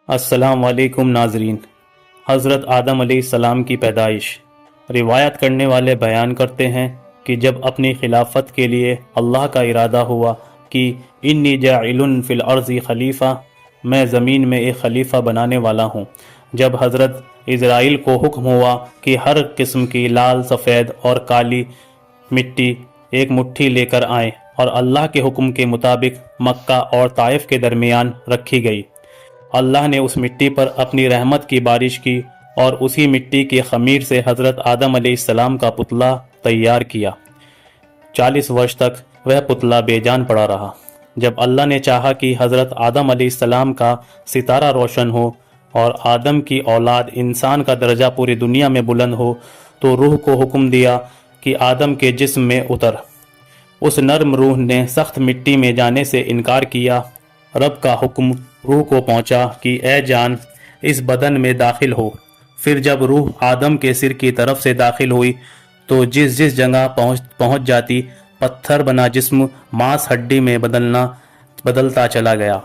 अस्सलाम वालेकुम नाजरीन। हज़रत आदम अलैहिस्सलाम की पैदाइश। रिवायत करने वाले बयान करते हैं कि जब अपनी खिलाफत के लिए अल्लाह का इरादा हुआ कि इन्नी जाइलुन फिल अर्ज़ी खलीफ़ा, मैं ज़मीन में एक खलीफ़ा बनाने वाला हूँ। जब हज़रत इज़राइल को हुक्म हुआ कि हर किस्म की लाल, सफ़ेद और काली मिट्टी एक मुट्ठी लेकर आएं और अल्लाह के हुक्म के मुताबिक मक्का और ताइफ के दरमियान रखी गई। अल्लाह ने उस मिट्टी पर अपनी रहमत की बारिश की और उसी मिट्टी की खमीर से हज़रत आदम अलैहिस्सलाम का पुतला तैयार किया। 40 वर्ष तक वह पुतला बेजान पड़ा रहा। जब अल्लाह ने चाहा कि हज़रत आदम अलैहिस्सलाम का सितारा रोशन हो और आदम की औलाद इंसान का दर्जा पूरी दुनिया में बुलंद हो, तो रूह को हुक्म दिया कि आदम के जिस्म में उतर। उस नर्म रूह ने सख्त मिट्टी में जाने से इनकार किया। रब का हुक्म रूह को पहुंचा कि ए जान, इस बदन में दाखिल हो। फिर जब रूह आदम के सिर की तरफ से दाखिल हुई तो जिस जिस जगह पहुंच जाती, पत्थर बना जिस्म मांस हड्डी में बदलता चला गया।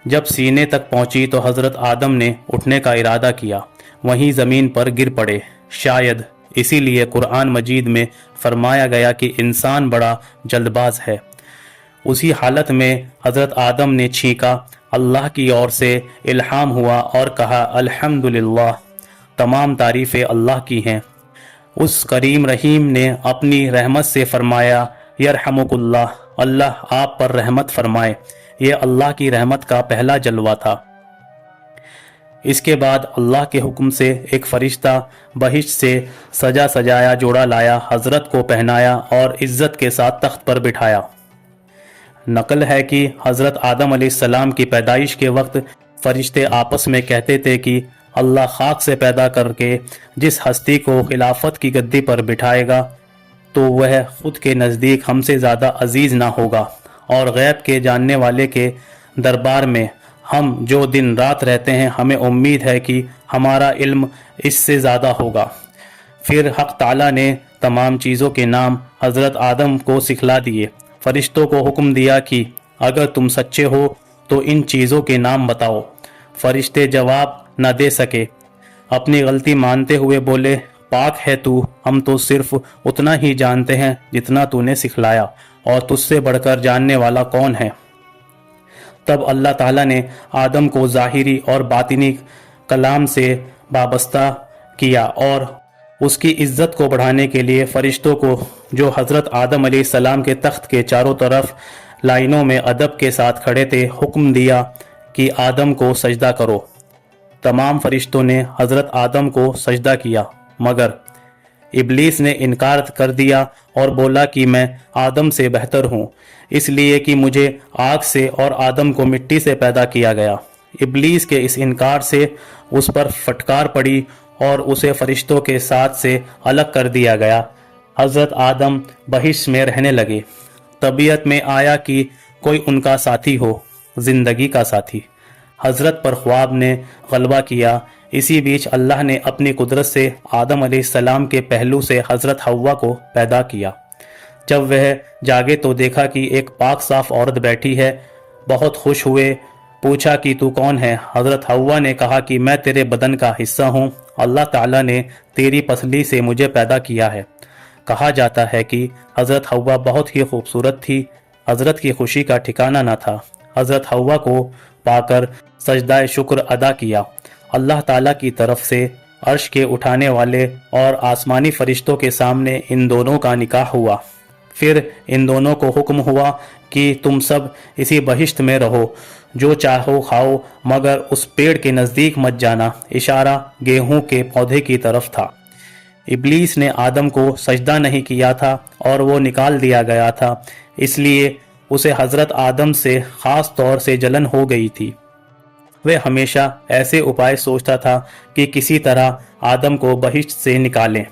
जब सीने तक पहुंची तो हज़रत आदम ने उठने का इरादा किया, वहीं ज़मीन पर गिर पड़े। शायद इसीलिए कुरान मजीद में फरमाया गया कि इंसान बड़ा जल्दबाज है। उसी हालत में हज़रत आदम ने छींका, अल्लाह की ओर से इल्हाम हुआ और कहा, अल्हम्दुलिल्लाह, तमाम तारीफ़ें अल्लाह की हैं। उस करीम रहीम ने अपनी रहमत से फरमाया, यरहमुकुल्लाह, अल्लाह आप पर रहमत फरमाए। ये अल्लाह की रहमत का पहला जलवा था। इसके बाद अल्लाह के हुक्म से एक फरिश्ता बहिश्त से सजा सजाया जोड़ा लाया, हज़रत को पहनाया और इज़्ज़त के साथ तख्त पर बिठाया। नकल है कि हज़रत आदम अलैहिस्सलाम की पैदाइश के वक्त फरिश्ते आपस में कहते थे कि अल्लाह खाक से पैदा करके जिस हस्ती को खिलाफत की गद्दी पर बिठाएगा तो वह खुद के नज़दीक हमसे ज़्यादा अजीज़ ना होगा, और गैब के जानने वाले के दरबार में हम जो दिन रात रहते हैं, हमें उम्मीद है कि हमारा इल्म इससे ज़्यादा होगा। फिर हक़ ताला ने तमाम चीज़ों के नाम हज़रत आदम को सिखला दिए। फरिश्तों को हुक्म दिया कि अगर तुम सच्चे हो तो इन चीज़ों के नाम बताओ। फरिश्ते जवाब न दे सके। अपनी गलती मानते हुए बोले, पाक है तू, हम तो सिर्फ उतना ही जानते हैं जितना तूने सिखलाया, और तुझसे बढ़कर जानने वाला कौन है। तब अल्लाह ताला ने आदम को ज़ाहिरी और बातिनी कलाम से वाबस्ता किया और उसकी इज़्ज़त को बढ़ाने के लिए फ़रिश्तों को, जो हज़रत आदम अलैहिस्सलाम के तख्त के चारों तरफ लाइनों में अदब के साथ खड़े थे, हुक्म दिया कि आदम को सजदा करो। तमाम फ़रिश्तों ने हज़रत आदम को सजदा किया, मगर इब्लीस ने इनकार कर दिया और बोला कि मैं आदम से बेहतर हूँ, इसलिए कि मुझे आग से और आदम को मिट्टी से पैदा किया गया। इब्लीस के इस इनकार से उस पर फटकार पड़ी और उसे फरिश्तों के साथ से अलग कर दिया गया। हज़रत आदम बहिश्त में रहने लगे। तबीयत में आया कि कोई उनका साथी हो, ज़िंदगी का साथी। हज़रत पर ख्वाब ने गलबा किया। इसी बीच अल्लाह ने अपनी कुदरत से आदम अलैहिस्सलाम के पहलू से हज़रत हव्वा को पैदा किया। जब वह जागे तो देखा कि एक पाक साफ औरत बैठी है। बहुत खुश हुए, पूछा कि तू कौन है। हज़रत हव्वा ने कहा कि मैं तेरे बदन का हिस्सा हूँ, अल्लाह ताला ने तेरी पसली से मुझे पैदा किया है। कहा जाता है कि हज़रत हव्वा बहुत ही खूबसूरत थी। हज़रत की खुशी का ठिकाना न था। हज़रत हव्वा को पाकर सजदाए शुक्र अदा किया। अल्लाह ताला की तरफ से अर्श के उठाने वाले और आसमानी फरिश्तों के सामने इन दोनों का निकाह हुआ। फिर इन दोनों को हुक्म हुआ कि तुम सब इसी बहिश्त में रहो, जो चाहो खाओ, मगर उस पेड़ के नज़दीक मत जाना। इशारा गेहूं के पौधे की तरफ था। इब्लीस ने आदम को सजदा नहीं किया था और वो निकाल दिया गया था, इसलिए उसे हज़रत आदम से ख़ास तौर से जलन हो गई थी। वह हमेशा ऐसे उपाय सोचता था कि किसी तरह आदम को बहिश्त से निकालें।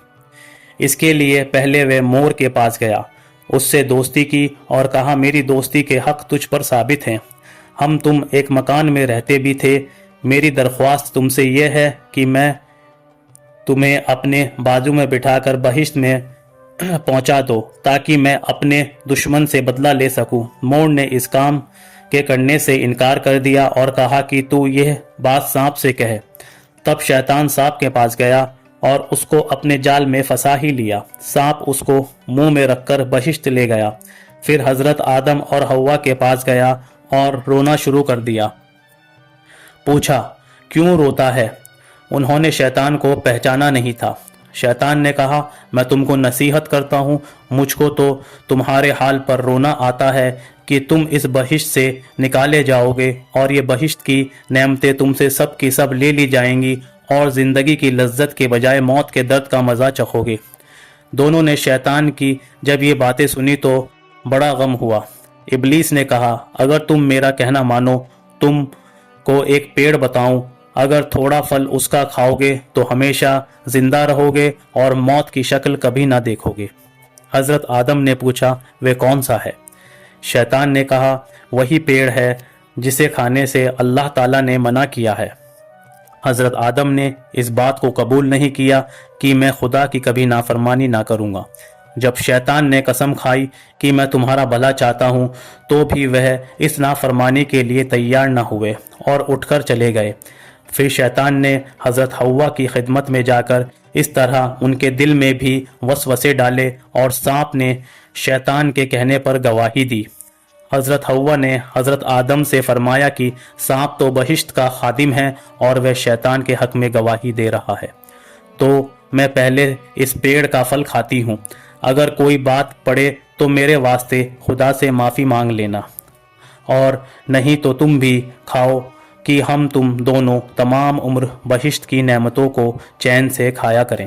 इसके लिए पहले वह मोर के पास गया, उससे दोस्ती की और कहा, मेरी दोस्ती के हक़ तुझ पर साबित हैं। हम तुम एक मकान में रहते भी थे। मेरी दरख्वास्त तुमसे यह है कि मैं तुम्हें अपने बाजू में बिठाकर बहिश्त में पहुंचा दो, ताकि मैं अपने दुश्मन से बदला ले सकूं। मोर ने इस काम के करने से इनकार कर दिया और कहा कि तू यह बात सांप से कहे। तब शैतान सांप के पास गया और उसको अपने जाल में फंसा ही लिया। सांप उसको मुंह में रखकर बहिश्त ले गया। फिर हजरत आदम और हव्वा के पास गया और रोना शुरू कर दिया। पूछा, क्यों रोता है? उन्होंने शैतान को पहचाना नहीं था। शैतान ने कहा, मैं तुमको नसीहत करता हूँ, मुझको तो तुम्हारे हाल पर रोना आता है कि तुम इस बहिश्त से निकाले जाओगे और ये बहिश्त की नेमतें तुमसे सब की सब ले ली जाएंगी और ज़िंदगी की लज्जत के बजाय मौत के दर्द का मज़ा चखोगे। दोनों ने शैतान की जब ये बातें सुनी तो बड़ा गम हुआ। इबलीस ने कहा, अगर तुम मेरा कहना मानो, तुम को एक पेड़ बताऊं, अगर थोड़ा फल उसका खाओगे तो हमेशा जिंदा रहोगे और मौत की शक्ल कभी ना देखोगे। हजरत आदम ने पूछा, वे कौन सा है? शैतान ने कहा, वही पेड़ है जिसे खाने से अल्लाह ताला ने मना किया है। हजरत आदम ने इस बात को कबूल नहीं किया कि मैं खुदा की कभी नाफरमानी ना करूँगा। जब शैतान ने कसम खाई कि मैं तुम्हारा भला चाहता हूँ, तो भी वह इस नाफरमानी के लिए तैयार न हुए और उठकर चले गए। फिर शैतान ने हज़रत हव्वा की खिदमत में जाकर इस तरह उनके दिल में भी वसवसे डाले और सांप ने शैतान के कहने पर गवाही दी। हज़रत हव्वा ने हज़रत आदम से फरमाया कि सांप तो बहिश्त का खादिम है और वह शैतान के हक़ में गवाही दे रहा है, तो मैं पहले इस पेड़ का फल खाती हूँ। अगर कोई बात पड़े तो मेरे वास्ते खुदा से माफ़ी मांग लेना, और नहीं तो तुम भी खाओ कि हम तुम दोनों तमाम उम्र बहिश्त की नेमतों को चैन से खाया करें।